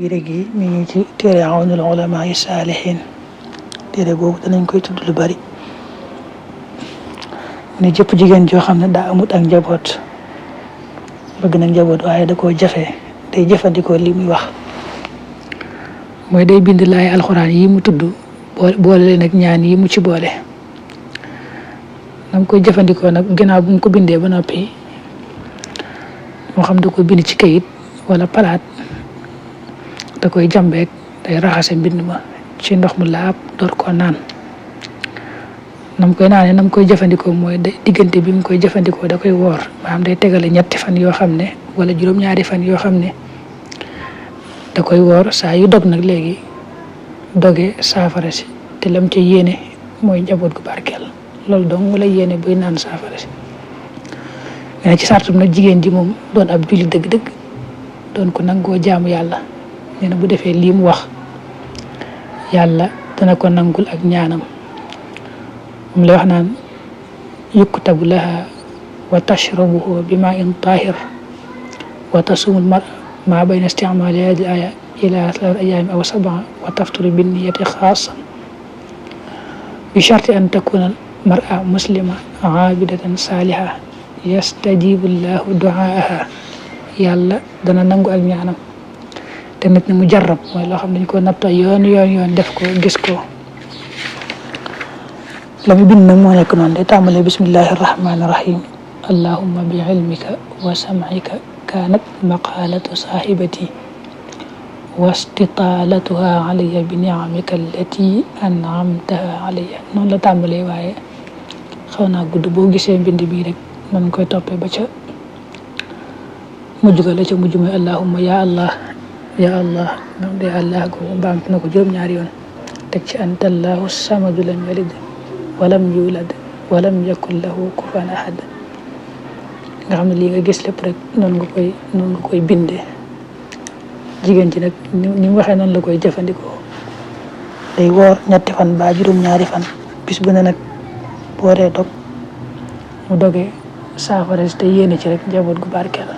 gire gi mi ngi ci téere Awnul Ulamaa Saalihiin téere googu danañ koy tudd lu bari mu ne jëpp jigéen joo xam ne daa amut ak njaboot bëgg na njaboot waaye da koo jafe day jëfandikoo li muy wax mooy day bind laay alxuraan yi mu tudd boole leen ak ñaan yi mu ci boole nam koy jëfandikoo nag ginnaaw bu mu ko bindee ba noppi moo xam da ko bind ci kayit wala palaat da koy jàmbeek day raxase mbind ma ci ndox mu laab door koo naan nam koy naanee nam koy jëfandikoo mooy diggante bi mu koy jëfandikoo da koy woor maanaam day tegale 3 fan yoo xam ne wala juróom-ñaari fan yoo xam ne da koy woor saa yu dog nag léegi doge saafara si te lam ca yéene mooy njaboot gu barkeel loolu dong la yéene buy naan saafara si mais ci sartum nag jigéen ji moom doon ab julli dëgg-dëgg doon ko nangoo jaamu yàlla nee na bu defee lii mu wax yàlla dana ko nangul ak ñaanam moom lay wax naan yuktabu laha wa tashrabuhu bi ma in tahir wa tasumul mar ma bayna isticmaali hadi aya ila 3 ayami aw 7 wa tafturu bi niyati xaasan bi sharti an takuna mar'a muslima aabidatan saaliha yastajibu llahu duaaha yàlla dana nangu ak ñaanam te nit ñi mu jarrab mooy loo xam ne dañ ko natta yoon def ko gis ko la mu bind nag moo nekk noonu day tàmbalee bismillahi irrahmani irrahim allahumma bi ilmika wa sam'ika kaanat maqaalatu saahibati wa istitaalatuha alayya bi niamika allati an'amtaha alayya noonu la tàmbalee waaye xaw naa gudd boo gisee mbind bii rek noonu koy toppee ba ca mujj ga la ca mujj mooy allahumma ya allah ya allah ndax de allah ko baamtu na ko juróom-ñaari yoon teg ci anta allahu samadu lam yalid walam yulad walam yakun lahu kufuwan ahad nga xam ne lii nga gis lépp rek noonu nga koy bindee jigéen ci nag ni mu waxee noonu la koy jëfandikoo day woor 3 fan ba juróom-ñaari fan bis bu ne nag booree dog mu dogee saafara si te yéene ci rek njaboot gu barkeel